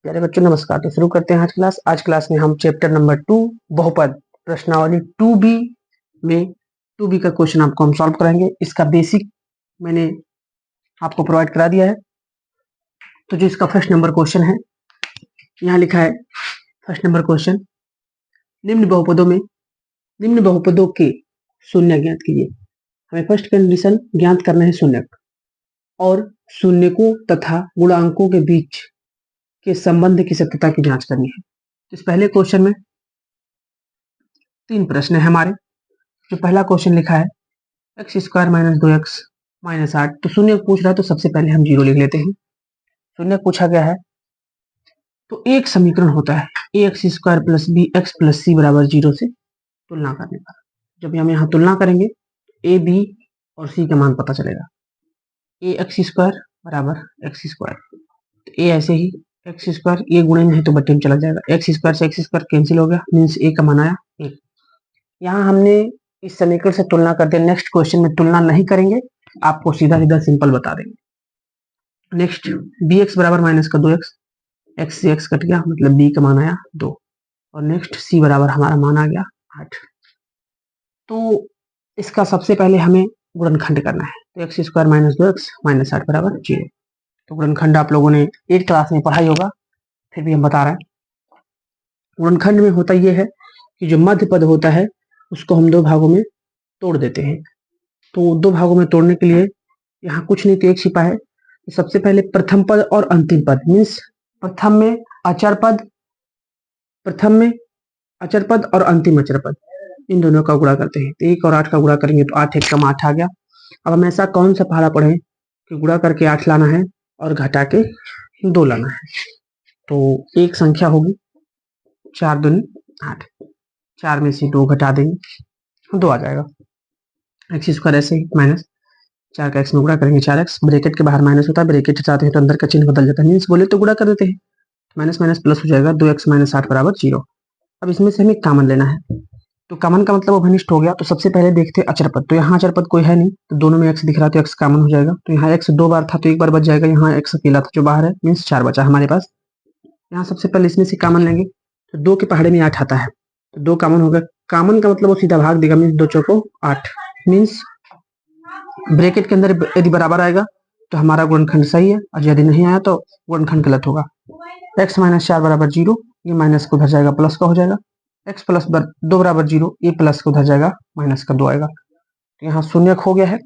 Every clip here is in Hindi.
प्यारे बच्चों नमस्कार। तो शुरू करते हैं आज क्लास में हम चैप्टर नंबर 2 बहुपद प्रश्नावली 2B में 2B का क्वेश्चन आपको हम सॉल्व कराएंगे। इसका बेसिक मैंने आपको प्रोवाइड करा दिया है। तो जो इसका फर्स्ट नंबर क्वेश्चन है, यहाँ लिखा है फर्स्ट नंबर क्वेश्चन, निम्न बहुपदों के शून्य ज्ञात कीजिए। हमें फर्स्ट कंडीशन ज्ञात करना है शून्य, और शून्यकों तथा गुणांकों के बीच के संबंध की सत्यता की जांच करनी है। तो इस पहले क्वेश्चन में 3 प्रश्न है हमारे। जो पहला क्वेश्चन लिखा है x square minus 2x minus 8, तो शून्य पूछ रहा है तो सबसे पहले हम 0 लिख लेते हैं। शून्य पूछा गया है तो एक समीकरण होता है ax square plus B x plus C बराबर 0 से तुलना करने पर। जब हम यहाँ तुलना करेंगे a b और c का मान पता चलेगा। ax स्क्वायर बराबर एक्स स्क्वायर, तो a ऐसे ही एक्स स्क्वायर, ये गुणे में है तो बट्टे में चला जाएगा। एक्स स्क्वायर से एक्स स्क्वायर कैंसिल हो गया, मीन्स a का मान आया 1। यहाँ हमने इस समीकरण से तुलना कर दिया। नेक्स्ट क्वेश्चन में तुलना नहीं करेंगे, आपको सीधा सीधा सिंपल बता देंगे। नेक्स्ट bx बराबर माइनस का 2x, x से x कट गया मतलब b का मान आया 2, और नेक्स्ट c बराबर हमारा मान आ गया 8। तो इसका सबसे पहले हमें गुणनखंड करना है। तो x square minus 2x minus 8 बराबर 0। तो गुणनखंड आप लोगों ने 8 क्लास में पढ़ाई होगा, फिर भी हम बता रहे हैं। गुणनखंड में होता यह है कि जो मध्य पद होता है उसको हम 2 भागों में तोड़ देते हैं। तो 2 भागों में तोड़ने के लिए यहाँ कुछ नहीं तो एक छिपा है। तो सबसे पहले प्रथम पद और अंतिम पद, मीन्स प्रथम में अचर पद और अंतिम अचर पद, इन दोनों का गुणा करते हैं। तो 1 और 8 का गुणा करेंगे तो 8 1 कम 8 आ गया। अब हम ऐसा कौन सा पहाड़ा पढ़े कि गुणा करके 8 लाना है और घटा के 2 लाना है। तो एक संख्या होगी 4 दूनी 8, 4 में से 2 घटा देंगे 2 आ जाएगा। एक्स स्क्वायर ऐसे ही माइनस 4 का x में गुणा करेंगे 4x, ब्रैकेट के बाहर माइनस होता है, ब्रैकेट हटाते हैं तो अंदर का चिन्ह बदल जाता है, मीन्स बोले तो गुणा कर देते हैं। माइनस माइनस प्लस हो जाएगा, 2x माइनस 8 बराबर 0। अब इसमें से हमें कॉमन लेना है। तो कॉमन का मतलब अभिनिष्ट हो गया। तो सबसे पहले देखते हैं अचर पद। तो यहाँ अचर पद कोई है नहीं, तो दोनों में x दिख रहा है तो x कॉमन हो जाएगा। तो यहाँ x 2 बार था तो 1 बार बच जाएगा, यहाँ x अकेला था जो बाहर है, मीन्स 4 बचा हमारे पास। यहाँ सबसे पहले इसमें से कॉमन लेंगे तो 2 के पहाड़े में 8 आता है, तो 2 कॉमन हो गया। कॉमन का मतलब वो सीधा भाग देगा, मीन्स 2 चौको 8, मीन्स ब्रैकेट के अंदर यदि बराबर आएगा तो हमारा गुणनखंड सही है, और यदि नहीं आया तो गुणनखंड गलत होगा। x माइनस 4 बराबर 0, ये माइनस को उधर जाएगा प्लस का हो जाएगा। x प्लस 2 बराबर 0, ये प्लस को उधर जाएगा माइनस का 2 आएगा। तो यहाँ शून्य हो गया है,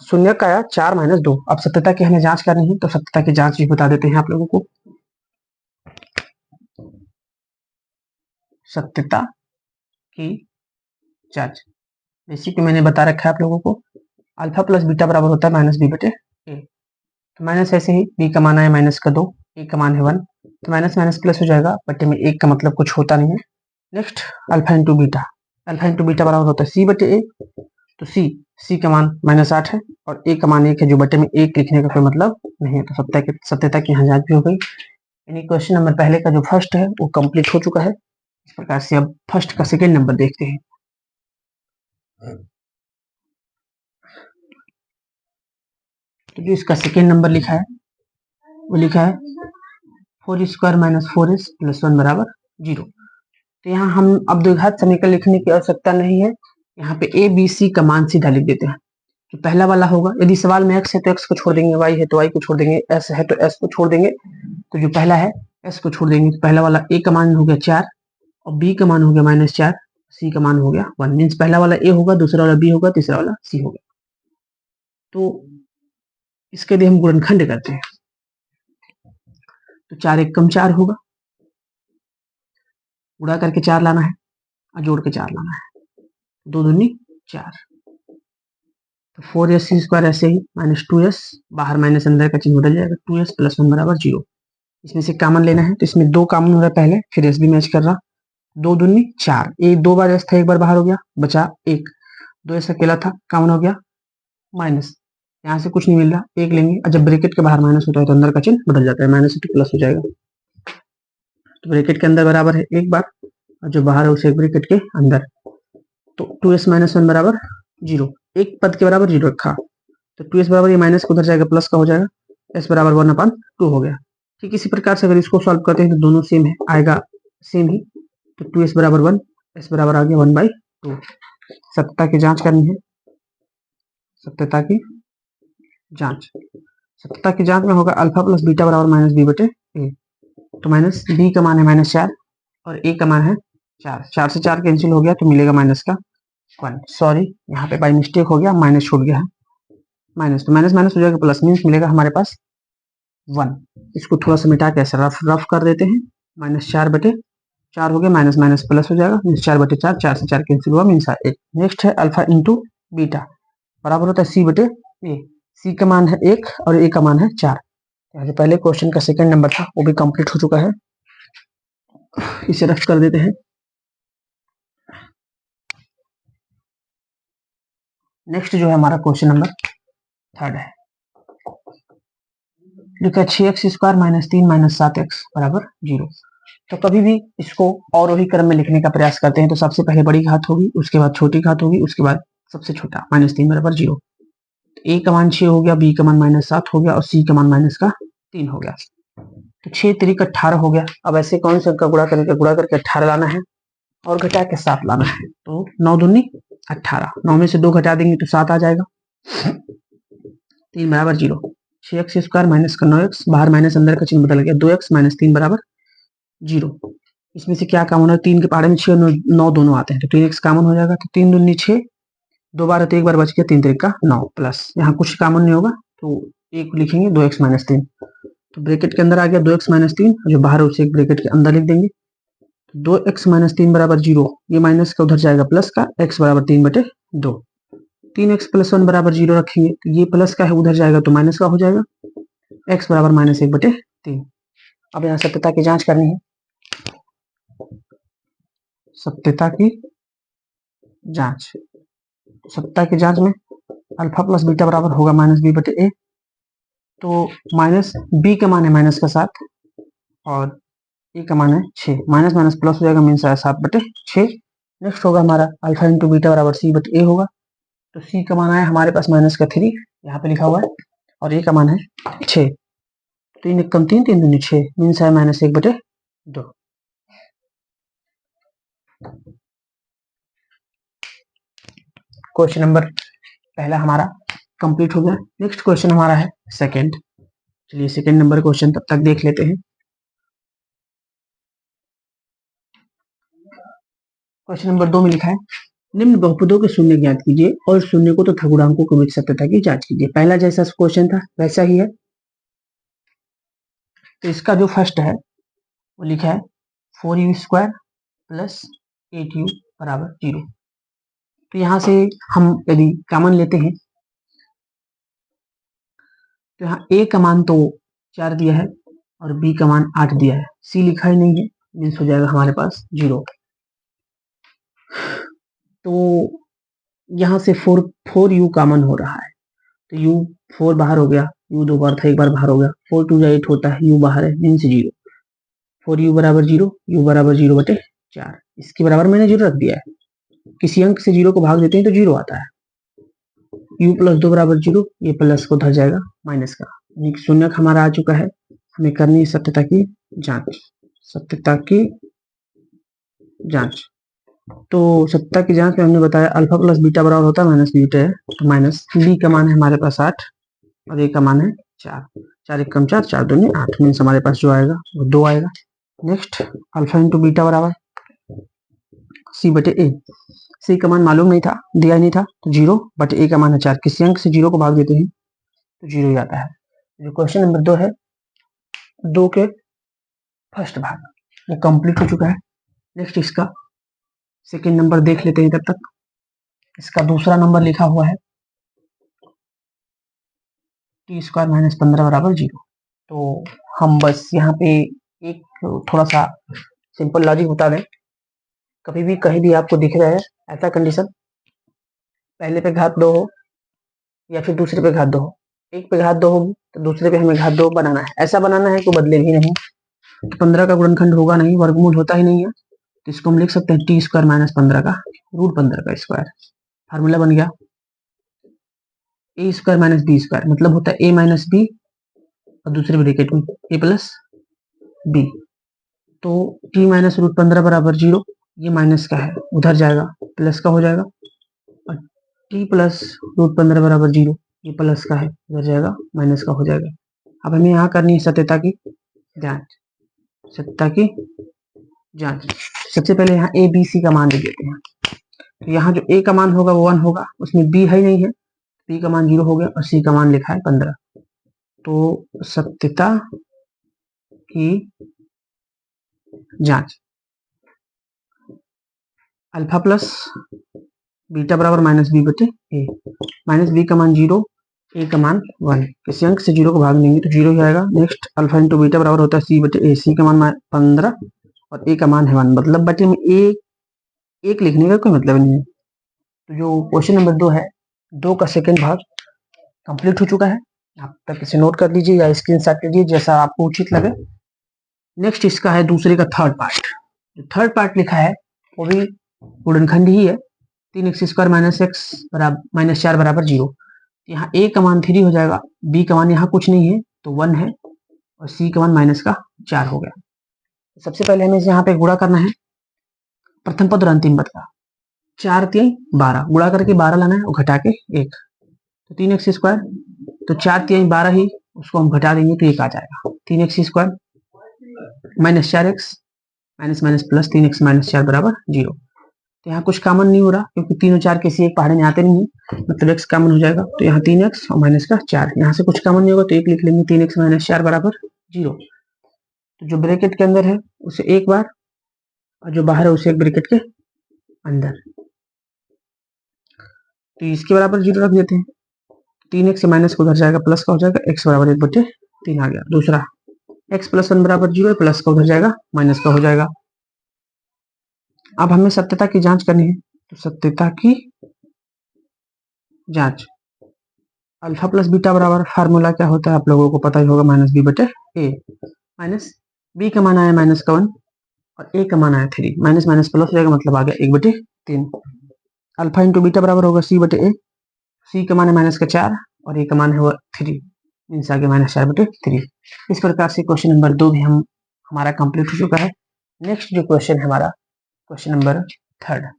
शून्य का आया 4 माइनस 2। अब सत्यता की हमें जांच करनी है, तो सत्यता की जांच भी बता देते हैं आप लोगों को। सत्यता की जांच बेसिक मैंने बता रखा है आप लोगों को। अल्फा प्लस बीटा बराबर होता है माइनस बी बटे ए। तो माइनस ऐसे ही, बी का मान है माइनस का 2, ए का मान है 1, तो माइनस माइनस प्लस हो जाएगा, बटे में 1 का मतलब कुछ होता नहीं है। नेक्स्ट अल्फा इंटू बीटा बराबर होता है सी बटे ए। तो सी का मान माइनस 8 है और ए का मान 1 है, जो बटे में 1 लिखने का कोई मतलब नहीं है। तो सत्यता की यहाँ जांच भी हो गई। यानी क्वेश्चन नंबर पहले का जो फर्स्ट है वो कंप्लीट हो चुका है। इस प्रकार से अब फर्स्ट का सेकेंड नंबर देखते हैं। तो जो इसका सेकेंड नंबर लिखा है वो लिखा है 4 स्क्वायर माइनस 4s प्लस 1 बराबर 0। तो यहाँ हम अब द्विघात समीकरण लिखने की आवश्यकता नहीं है, यहाँ पे a b c का मान सीधा लिख देते हैं। तो पहला वाला होगा, यदि सवाल में x है तो x को छोड़ देंगे, y है तो y को छोड़ देंगे, s है तो s को छोड़ देंगे। तो जो पहला है s को छोड़ देंगे, तो पहला वाला a का मान हो गया 4 और b का मान हो गया माइनस 4, c का मान हो गया 1, मीन्स पहला वाला a होगा, दूसरा वाला b होगा, तीसरा वाला c होगा। तो इसके लिए हम गुणनखंड करते हैं। तो 4 1 कम 4 होगा, गुणा करके 4 लाना है और जोड़ के 4 लाना है, 2 दूनी 4। तो 4s स्क्वायर ऐसे ही माइनस 2s, बाहर माइनस अंदर का चिन्ह बदल जाएगा, 2s प्लस 1 बराबर 0। इसमें से कॉमन लेना है, तो इसमें 2 कॉमन हो रहा है पहले, फिर s भी मैच कर रहा, 2 दूनी 4, ये 2 बार s था, 1 बार बाहर हो गया, बचा 1, 2s अकेला था कॉमन हो गया, माइनस यहाँ से कुछ नहीं मिल रहा, 1 लेंगे, और जब ब्रैकेट के बाहर माइनस होता है तो अंदर का चिन्ह बदल जाता है, माइनस से प्लस हो जाएगा। तो ब्रैकेट के अंदर बराबर है 1 बार, और जो बाहर है उसे ब्रैकेट के अंदर। तो 2s माइनस 1 बराबर 0, एक पद के बराबर 0 रखा, तो 2s बराबर ये माइनस को उधर जाएगा प्लस का हो जाएगा, s बराबर 1/2 हो गया। ठीक इसी प्रकार से अगर इसको सॉल्व करते हैं तो दोनों सेम है, आएगा सेम ही। तो 2s बराबर 1, s बराबर आ गया 1/2। सत्यता की जांच करनी है, सत्यता की जांच। सत्यता की जांच में होगा अल्फा प्लस बीटा बराबर माइनस बी बटे ए। तो माइनस बी का मान है -4 और ए का मान है 4। 4 से 4 कैंसिल हो गया तो मिलेगा माइनस का 1। सॉरी यहाँ पे बाई मिस्टेक हो गया, माइनस छूट गया है। माइनस तो माइनस माइनस हो जाएगा प्लस, मीन्स मिलेगा हमारे पास 1। इसको थोड़ा सा मिटा के ऐसे रफ कर देते हैं। -4 बटे 4 हो गया, माइनस माइनस प्लस हो जाएगा, मीन्स 4 बटे 4, 4 से 4 कैंसिल हुआ, मीन्स 1। नेक्स्ट है अल्फा इंटू बीटा बराबर होता है सी बटे ए। सी का मान है 1 और ए का मान है 4। यहाँ से पहले क्वेश्चन का सेकंड नंबर था वो भी कंप्लीट हो चुका है, इसे रफ कर देते हैं। नेक्स्ट जो है हमारा क्वेश्चन नंबर थर्ड है। लिखा 6x² माइनस 3 माइनस 7x बराबर 0। तो कभी भी इसको अवरोही क्रम में लिखने का प्रयास करते हैं तो सबसे पहले बड़ी घात होगी, उसके बाद छोटी घात होगी, उसके बाद सबसे छोटा -3 बराबर 0। ए का मान 6 हो गया, बी का मान -7 हो गया और सी का मान -3 हो गया। तो 6 3 18 हो गया। अब ऐसे कौन से अंक का गुणा करके 18 लाना है और घटा के 7 लाना है। तो 9 दूनी 18, 9 में से 2 घटा देंगे तो 7 आ जाएगा। 3 बराबर 0। 6x² माइनस का 9x, बाहर माइनस अंदर का चिन्ह बदल गया, 2x माइनस 3 बराबर 0। इसमें से क्या कॉमन है, 3 के पहाड़े में 6 और 9 दोनों आते हैं तो 3x कॉमन हो जाएगा। तो 3 दूनी 6, 2 बार तो 1 बार बच गया, 3 3 का 9 प्लस यहाँ कुछ कॉमन नहीं होगा तो 1 लिखेंगे 2x माइनस 3। तो ब्रैकेट के अंदर आ गया 2x माइनस 3, जो बाहर उसे एक ब्रैकेट के अंदर लिख देंगे। 2x माइनस 3 बराबर 0, ये माइनस का उधर जाएगा प्लस का, x बराबर 3 बटे 2। 3x प्लस 1 बराबर 0 रखेंगे तो ये प्लस का है उधर जाएगा तो माइनस का हो जाएगा, x बराबर -1 बटे 3। अब यहाँ सत्यता की जांच करनी है, सत्यता की जांच। सत्यता की जांच में अल्फा प्लस बीटा बराबर होगा -b बटे ए। तो माइनस बी का मान है -7 और ए का मान है 6, माइनस माइनस प्लस हो जाएगा, मीन्स 7 बटे 6। नेक्स्ट होगा हमारा अल्फा इंटू बीटा बराबर सी बटे ए होगा। तो सी का मान आया हमारे पास -3, यहाँ पे लिखा हुआ है, और ए का मान है 6। 3 1 कम 3, 3 दूनी 6, मीन्स है -1 बटे 2। क्वेश्चन नंबर पहला हमारा कंप्लीट हो गया। नेक्स्ट क्वेश्चन हमारा है सेकंड। चलिए सेकंड नंबर क्वेश्चन तब तक देख लेते हैं। क्वेश्चन नंबर 2 में लिखा है निम्न बहुपदों के शून्य ज्ञात कीजिए और शून्य को तथा गुणांकों के बीच सत्यता की जांच कीजिए। पहला जैसा क्वेश्चन था वैसा ही है। तो इसका जो फर्स्ट है वो लिखा है 4u² प्लस 8u बराबर 0। तो यहाँ से हम यदि कॉमन लेते हैं तो यहाँ a का मान तो 4 दिया है और b का मान 8 दिया है, c लिखा ही नहीं है, मीन्स हो जाएगा हमारे पास 0। तो यहाँ से 4u कॉमन हो रहा है तो u 4 बाहर हो गया, u 2 बार था, 1 बार बाहर हो गया, 4 2 8 होता है, u बाहर है, मीन्स 0। 4u बराबर 0, u बराबर 0 बटे 4। इसके बराबर मैंने 0 रख दिया है, किसी अंक से 0 को भाग देते हैं तो 0 आता है। u प्लस 2 बराबर 0, ये प्लस को उधर जाएगा माइनस का, शून्यक हमारा आ चुका है। हमें करनी है सत्यता की जांच, सत्यता की जांच। तो सत्यता की जांच में हमने बताया अल्फा प्लस बीटा बराबर होता है -b बटे, तो माइनस b का मान है हमारे पास 8 और a का मान है 4। 4 1 कम 4, 4 दूनी 8, मीन्स हमारे पास जो आएगा वो 2 आएगा। नेक्स्ट अल्फा इंटू बीटा बराबर c बटे a। c का मान मालूम नहीं था, दिया नहीं था, तो 0 बटे a का मान है 4। किसी अंक से 0 को भाग देते हैं तो 0 ही आता है। जो क्वेश्चन नंबर 2 है, 2 के फर्स्ट भाग ये कंप्लीट हो चुका है। नेक्स्ट इसका सेकेंड नंबर देख लेते हैं तब तक। इसका दूसरा नंबर लिखा हुआ है t² माइनस 15 बराबर 0। तो हम बस यहाँ पे एक थोड़ा सा सिंपल लॉजिक बता दें। कभी भी कहीं भी आपको दिख रहा है ऐसा कंडीशन, पहले पे घात 2 हो या फिर दूसरे पे घात 2 हो, एक पे घात 2 होगी तो दूसरे पे हमें घात 2 बनाना है। ऐसा बनाना है कि बदले भी नहीं, तो 15 का गुणनखंड होगा नहीं, वर्गमूल होता ही नहीं है, तो इसको हम लिख सकते हैं t² माइनस 15 का रूट 15 का स्क्वायर। फार्मूला बन गया a² माइनस b², मतलब होता है a माइनस बी और दूसरे ब्रैकेट में a प्लस बी। तो टी माइनस रूट 15 बराबर 0, ये माइनस का है उधर जाएगा, प्लस का हो जाएगा, और टी प्लस रूट 15 बराबर 0, ये प्लस का है उधर जाएगा, माइनस का हो जाएगा। अब हमें यहाँ करनी है सत्यता की जांच। सत्यता की जांच, सबसे पहले यहाँ ए बी सी का मान दे देते हैं। तो यहाँ जो ए का मान होगा वो 1 होगा, उसमें बी है ही नहीं है, बी का मान 0 हो गया, और सी का मान लिखा है 15। तो सत्यता की जांच, अल्फा प्लस बीटा बराबर माइनस बी बटे ए, माइनस बी का मान 0, ए का मान 1, किसी अंक से 0 को भाग देंगे तो 0 ही आएगा। नेक्स्ट अल्फा इंटू बीटा बराबर होता है सी बटे ए, सी का मान 15 और ए का मान है 1, मतलब बटे में एक लिखने का कोई मतलब नहीं है। तो जो क्वेश्चन नंबर 2 है, 2 का सेकंड भाग कंप्लीट हो चुका है। आप तक इसे नोट कर लीजिए या स्क्रीनशॉट लीजिए जैसा आपको उचित लगे। नेक्स्ट इसका है दूसरे का थर्ड पार्ट। जो थर्ड पार्ट लिखा है वो भी गुणनखंड ही है, 3x स्क्वायर माइनस एक्स बराबर माइनस 4 बराबर 0। यहाँ ए का मान 3 हो जाएगा, बी का मान यहाँ कुछ नहीं है तो 1 है, और सी का मान माइनस का 4 हो गया। सबसे पहले हमें यहाँ पे गुणा करना है प्रथम पद और अंतिम पद का। 4 3 12 गुणा करके 12 लाना है और घटा के 1, तो 3x स्क्वायर, तो 4 3 12 ही, उसको हम घटा देंगे तो 1 आ जाएगा। 3x square minus 4x minus minus plus 3x minus 4 बराबर 0। तो यहाँ कुछ कॉमन नहीं हो रहा क्योंकि 3 और 4 किसी एक पहाड़े में आते नहीं है, मतलब x कॉमन हो जाएगा। तो यहाँ 3x और माइनस का 4, यहाँ से कुछ कॉमन नहीं होगा तो 1 लिख लेंगे, 3x माइनस 4 बराबर 0। तो जो ब्रैकेट के अंदर है उसे एक बार, और जो बाहर है उसे एक ब्रैकेट के अंदर, तो इसके बराबर 0 रख देते हैं। 3x से माइनस को उधर जाएगा, प्लस का हो जाएगा, x बराबर 1/3 आ गया। दूसरा x प्लस 1 बराबर 0 है, प्लस का उधर जाएगा, माइनस का हो जाएगा। अब हमें सत्यता की जांच करनी है, तो सत्यता की जांच, अल्फा प्लस बीटा बराबर फार्मूला क्या होता है आप लोगों को पता ही होगा, माइनस बी बटे ए। माइनस बी का मान आया माइनस का 1 और ए का मान आया 3, माइनस माइनस प्लस हो जाएगा, मतलब आ गया 1/3। अल्फा इंटू बीटा बराबर होगा सी बटे ए, सी का मान है माइनस का 4 और ए का मान है 3, मीन्स आ गया -4/3। इस प्रकार से क्वेश्चन नंबर 2 भी हमारा कंप्लीट हो चुका है। नेक्स्ट जो क्वेश्चन है हमारा क्वेश्चन नंबर 3।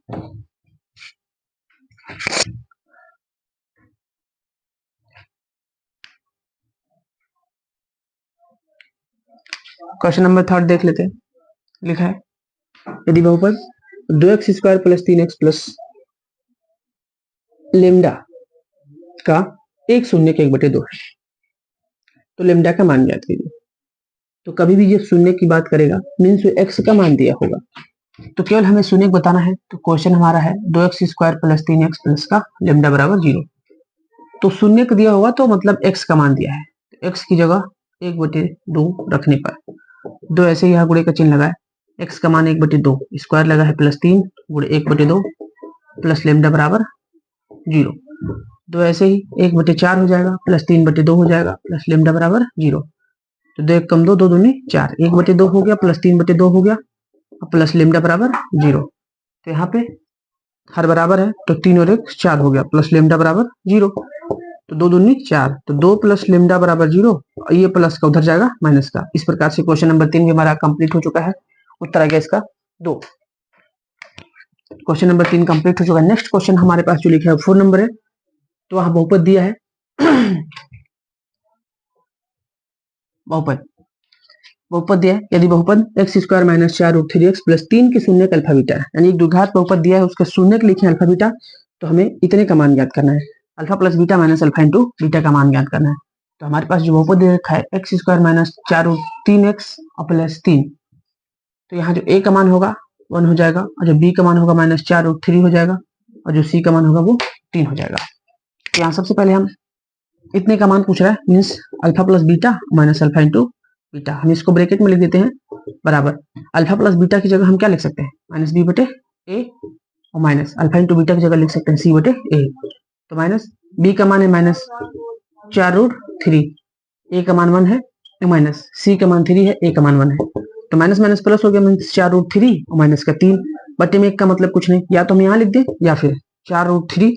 क्वेश्चन नंबर 3 देख लेते हैं। लिखा है यदि बहुपद 2x square plus 3x plus lambda का 1 शून्य के 1/2 है, तो लेमडा का मान ज्ञात कीजिए। तो कभी भी ये शून्य की बात करेगा मीन्स एक्स का मान दिया होगा, तो केवल हमें शून्य बताना है। तो क्वेश्चन हमारा है 2x square plus 3x plus का लेमडा बराबर 0। तो शून्य का दिया होगा तो मतलब x का मान दिया है, तो x की जगह 1/2 रखने पर 2 ऐसे ही यहाँ गुणे का चिन्ह लगा है, x का मान 1/2 स्क्वायर लगा है प्लस 3 गुणे 1/2 प्लस लेमडा बराबर 0। 2 ऐसे ही 1/4 हो जाएगा प्लस 3/2 हो जाएगा प्लस लेमडा बराबर 0। तो 2 1 कम 2, 2 दूनी 4, 1/2 हो गया प्लस 3/2 हो गया प्लस लेमडा बराबर 0। तो यहाँ पे हर बराबर है तो 3 और 1 4 हो गया प्लस लेमडा बराबर 0। तो 2 दूनी 4, तो 2 प्लस लेमडा बराबर 0, ये प्लस का उधर जाएगा माइनस का। इस प्रकार से क्वेश्चन नंबर 3 भी हमारा कंप्लीट हो चुका है। उत्तर आ गया इसका 2। क्वेश्चन नंबर 3 कंप्लीट हो चुका है। नेक्स्ट क्वेश्चन हमारे पास जो लिखा है 4 नंबर है, तो वहां बहुपद दिया है बहुपद दिया है यदि बहुपद x square minus 4√3x plus 3 के शून्य का अल्फा बीटा है, यानी एक द्विघात बहुपद दिया है उसका शून्य के लिखे अल्फा बीटा, तो हमें इतने का मान ज्ञात करना है, alpha plus beta minus alpha into beta का मान ज्ञात करना है। तो हमारे पास जो बहुपद दे रखा है x स्क्वायर माइनस 4√3x और प्लस 3, तो यहाँ जो a का मान होगा 1 हो जाएगा, और जो b का मान होगा -4√3 हो जाएगा, और जो c का मान होगा वो 3 हो जाएगा। तो यहाँ सबसे पहले हम इतने का मान पूछ रहा है, means alpha plus beta minus alpha into beta, हम इसको ब्रैकेट में लिख देते हैं बराबर अल्फा प्लस बीटा की जगह हम क्या लिख सकते हैं माइनस बी बटे ए, और माइनस अल्फा इंटू बीटा की जगह लिख सकते हैं सी बटे ए। तो माइनस बी का मान है -4√3, ए का मान 1 है, माइनस सी का मान 3 है, ए का मान 1 है, तो माइनस माइनस प्लस हो गया, मीन्स 4√3 और माइनस का 3 बटे में 1 का मतलब कुछ नहीं, या तो हम यहाँ लिख दें या फिर 4√3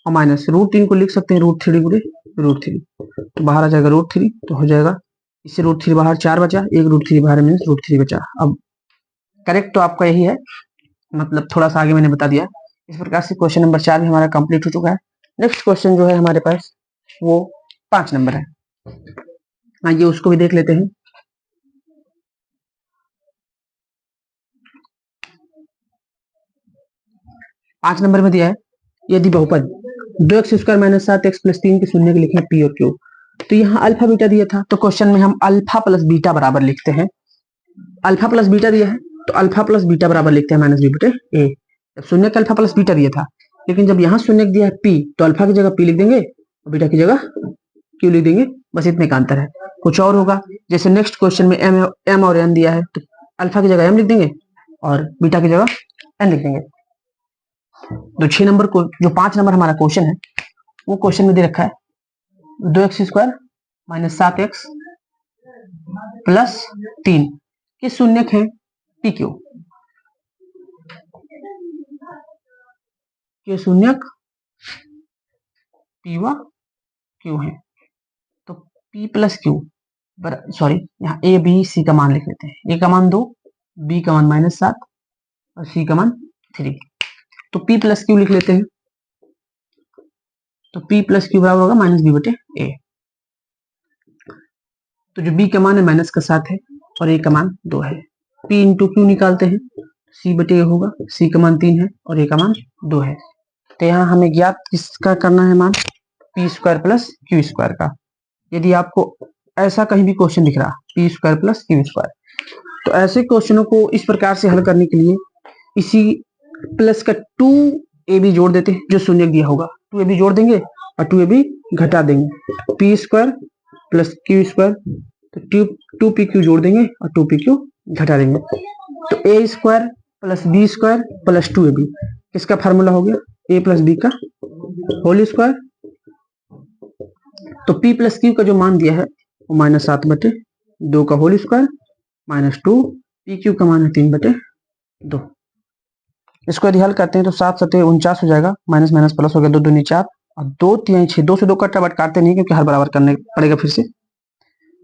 और माइनस √3 को लिख सकते हैं √3 गुणे √3, तो बाहर आ जाएगा √3, तो हो जाएगा इससे √3 बाहर 4 बचा, एक √3 बाहर मीन्स √3 बचा। अब करेक्ट तो आपका यही है, मतलब थोड़ा सा आगे मैंने बता दिया। इस प्रकार से क्वेश्चन नंबर 4 भी हमारा कंप्लीट हो चुका है। नेक्स्ट क्वेश्चन जो है हमारे पास वो 5 नंबर है। आइए उसको भी देख लेते हैं। पांच नंबर में दिया है, यदि बहुपद 2x² - 7x + 3 के शून्य के लिखें p और q। तो यहाँ अल्फा बीटा दिया था, तो क्वेश्चन में हम अल्फा प्लस बीटा बराबर लिखते हैं। अल्फा प्लस बीटा दिया है तो अल्फा प्लस बीटा बराबर लिखते हैं -b/a। जब शून्य का अल्फा प्लस बीटा दिया था, लेकिन जब यहाँ शून्य दिया है p, तो अल्फा की जगह p लिख देंगे और बीटा की जगह q लिख देंगे, बस इतने का अंतर है। कुछ और होगा, जैसे नेक्स्ट क्वेश्चन में m और n दिया है, तो अल्फा की जगह m लिख देंगे और बीटा की जगह n लिख देंगे। तो 6 नंबर को, जो 5 नंबर हमारा क्वेश्चन है, वो क्वेश्चन में दे रखा है 2x² - 7x + 3 के शून्यक है पी क्यू के शून्यक पी व क्यू है। तो p + q, सॉरी यहाँ a b c का मान लिख लेते हैं। a का मान 2, b का मान -7 और c का मान 3। तो p + q लिख लेते हैं। तो p + q बराबर होगा -b/a। तो जो b का मान है -7 है और a का मान 2 है। p × q निकालते हैं, c/a होगा, c का मान 3 है और a का मान 2 है। तो यहाँ हमें ज्ञात किसका करना है मान, p² + q² का। यदि आपको ऐसा कहीं भी क्वेश्चन दिख रहा p² + q², तो ऐसे क्वेश्चनों को इस प्रकार से हल करने के लिए इसी प्लस का 2ab जोड़ देते हैं, जो शून्य दिया होगा 2ab जोड़ देंगे और 2ab घटा देंगे, p² + q², तो 2pq जोड़ देंगे और 2pq घटा देंगे। तो a² + b² + 2ab किसका फार्मूला हो गया, a + b का होल स्क्वायर। तो p + q का जो मान दिया है वो -7/2 का होल स्क्वायर -2, pq का मान है 3/2। इसको यदि हल करते हैं तो 7 × 7 = 49 हो जाएगा, माइनस माइनस प्लस हो गया, 2 दूनी 4 और 2 3 6, 2 से 2 कट्टा बट काटते नहीं क्योंकि हर बराबर करने पड़ेगा। फिर से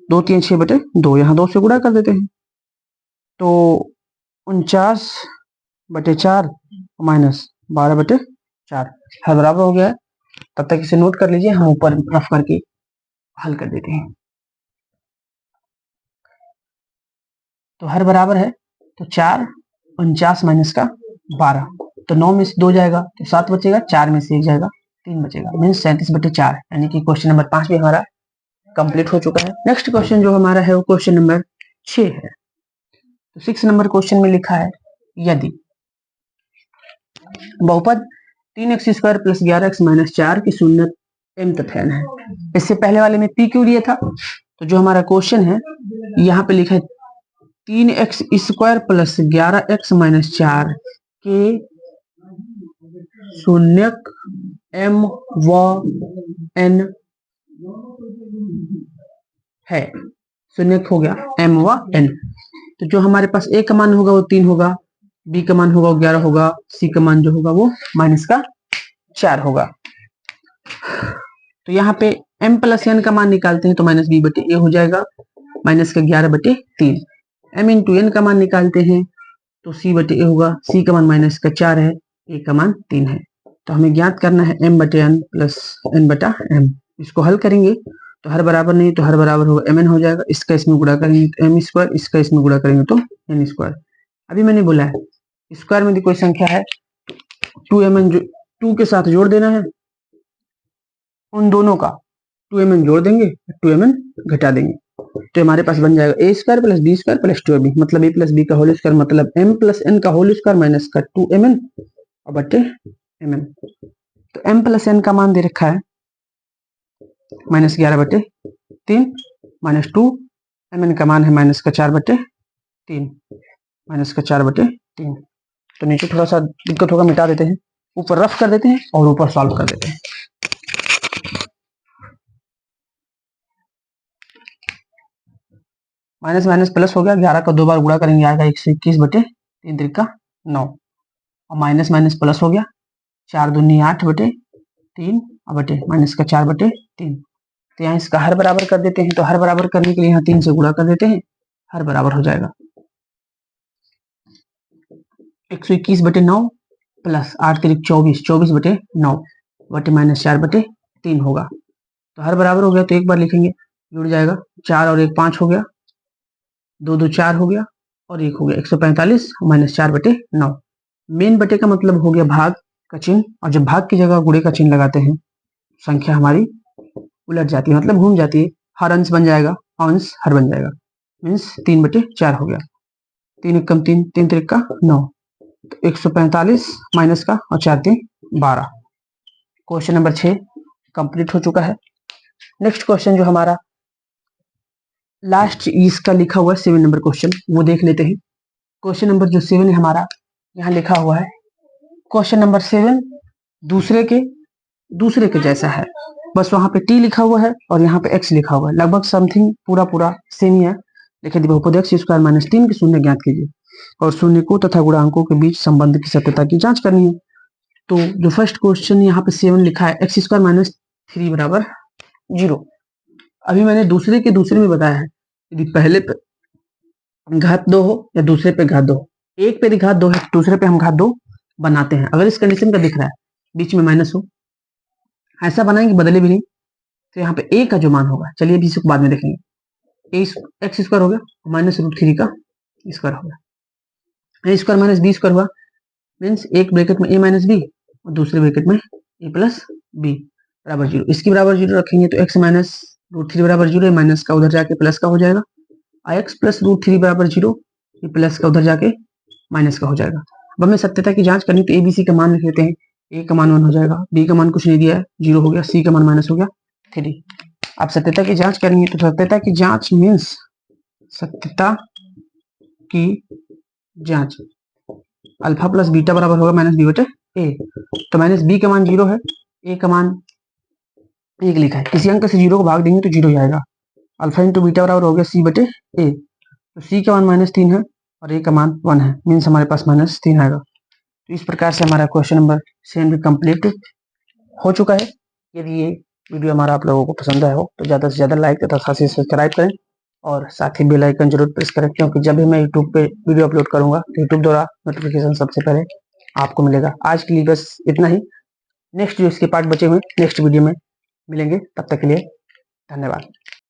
2 3 6/2, यहाँ 2 से गुणा कर देते हैं, तो 49/4 -12/4 हर बराबर हो गया है। तब तक इसे नोट कर लीजिए, हम ऊपर रफ करके हल कर देते हैं। तो हर बराबर है, तो 4 49 - 12, तो 9 में से 2 जाएगा तो 7 बचेगा, 4 में से 1 जाएगा 3 बचेगा, मीन्स 37/4। यानी कि क्वेश्चन नंबर 5 भी हमारा कंप्लीट हो चुका है। नेक्स्ट क्वेश्चन जो हमारा है वो क्वेश्चन नंबर 6 है। तो 6 नंबर क्वेश्चन में लिखा है, यदि बहुपद 3x² + 11x - 4 की शून्य m तथा n है। इससे पहले वाले में p q दिया था, तो जो हमारा क्वेश्चन है यहाँ पे लिखा है 3x² + 11x - 4 के शून्यक m व n है। शून्यक हो गया m व n। तो जो हमारे पास a का मान होगा वो 3 होगा, b का मान होगा वो 11 होगा, c का मान जो होगा वो -4 होगा। तो यहाँ पे m + n का मान निकालते हैं तो -b/a हो जाएगा, -11/3। m × n का मान निकालते हैं तो c/a होगा, c का मान -4 है, a का मान 3 है। तो हमें ज्ञात करना है m/n + n/m। इसको हल करेंगे तो हर बराबर नहीं, तो हर बराबर होगा mn हो जाएगा, इसका इसमें गुणा करेंगे तो m², इसका इसमें गुणा करेंगे तो n²। अभी मैंने बोला है स्क्वायर में कोई संख्या है 2mn, 2 के साथ जोड़ देना है, उन दोनों का 2mn जोड़ देंगे, 2mn घटा देंगे, तो हमारे पास बन जाएगा a² + b² + 2ab, मतलब a + b का होल स्क्वायर, मतलब m + n का होल स्क्वायर माइनस का 2mn और बटे mn। तो m + n का मान दे रखा है -11/3 -2, mn का मान है -4/3 -4/3। तो नीचे थोड़ा सा दिक्कत होगा, मिटा देते हैं, ऊपर रफ कर देते हैं और ऊपर सॉल्व कर देते हैं। माइनस माइनस प्लस हो गया, 11 का 2 बार गुणा करेंगे आएगा 121/3 × 9 और माइनस माइनस प्लस हो गया, 4 दूनी 8/3 और बटे -4/3। तो यहाँ इसका हर बराबर कर देते हैं। तो हर बराबर करने के लिए यहाँ 3 से गुणा कर देते हैं, हर बराबर हो जाएगा 121/9 प्लस 8 3 24, 24/9 बटे -4/3 होगा। तो हर बराबर हो गया तो एक बार लिखेंगे, जुड़ जाएगा, 4 और 1 5 हो गया, 2 2 4 हो गया और 1 हो गया, 145 -4/9। मेन बटे का मतलब हो गया भाग का चिन्ह, और जब भाग की जगह गुणे का चिन्ह लगाते हैं संख्या हमारी उलट जाती है, मतलब घूम जाती है। हर अंश बन जाएगा, अंश हर बन जाएगा, मीन्स 3/4 हो गया। 3 1 3, 3 3 का 9, तो 145 माइनस का और 4 3 12। क्वेश्चन नंबर 6 कंप्लीट हो चुका है। नेक्स्ट क्वेश्चन जो हमारा लास्ट इसका लिखा हुआ है 7 नंबर क्वेश्चन, वो देख लेते हैं। क्वेश्चन नंबर जो 7 है हमारा, यहाँ लिखा हुआ है क्वेश्चन नंबर 7 दूसरे के जैसा है, बस वहां पे t लिखा हुआ है और यहाँ पे x लिखा हुआ है, लगभग समथिंग पूरा सेम ही है। लिखे बहुपद x स्क्वायर माइनस 3 के शून्य ज्ञात कीजिए और शून्य को तथा गुणांकों के बीच संबंध की सत्यता की जांच करनी है। तो जो फर्स्ट क्वेश्चन यहाँ पे 7 लिखा है, x स्क्वायर माइनस 3 बराबर 0। अभी मैंने दूसरे में बताया है, यदि पहले पे घात 2 हो या दूसरे पे घात 2 हो, एक पे घात 2 है दूसरे पे हम घात 2 बनाते हैं। अगर इस कंडीशन का दिख रहा है बीच में माइनस हो, ऐसा बनाएंगे बदले भी नहीं, तो यहाँ पे a का जो मान होगा, चलिए अभी इसको बाद में देखेंगे, एक्स स्क्वायर हो गया -√3 का स्क्वायर हो गया, a square minus B square हुआ, मीन्स एक ब्रैकेट में a माइनस बी और दूसरे ब्रैकेट में a प्लस बी बराबर 0। इसकी बराबर 0 रखेंगे तो x -√3 बराबर 0, माइनस का उधर जाके प्लस का हो जाएगा, x प्लस √3 बराबर 0, ये प्लस का उधर जाके माइनस का हो जाएगा। अब हमें सत्यता की जांच करनी, तो ए बी सी का मान लिख लेते हैं। a का मान 1 हो जाएगा, b का मान कुछ नहीं दिया है 0 हो गया, c का मान माइनस हो गया 3। अब सत्यता की जांच करनी है, तो सत्यता की जांच मीन्स सत्यता की जांच अल्फा प्लस बीटा बराबर होगा -b/a। तो -b का मान 0 है, a का मान 1 लिखा है, किसी अंक से 0 को भाग देंगे तो 0 जाएगा। अल्फा इंटू बीटा बराबर हो गया c/a। तो c का मान -3 है और a का मान 1 है, मीन्स हमारे पास -3 आएगा। तो इस प्रकार से हमारा क्वेश्चन नंबर 7 भी कंप्लीट हो चुका है। यदि ये वीडियो हमारा आप लोगों को पसंद आया हो तो ज़्यादा से ज़्यादा लाइक तथा साथ ही सब्सक्राइब करें और साथ ही बेल आइकन जरूर प्रेस करें, क्योंकि जब भी मैं यूट्यूब पे वीडियो अपलोड करूंगा तो यूट्यूब द्वारा नोटिफिकेशन सबसे पहले आपको मिलेगा। आज के लिए बस इतना ही। नेक्स्ट जो इसके पार्ट बचे हुए नेक्स्ट वीडियो में मिलेंगे, तब तक के लिए धन्यवाद।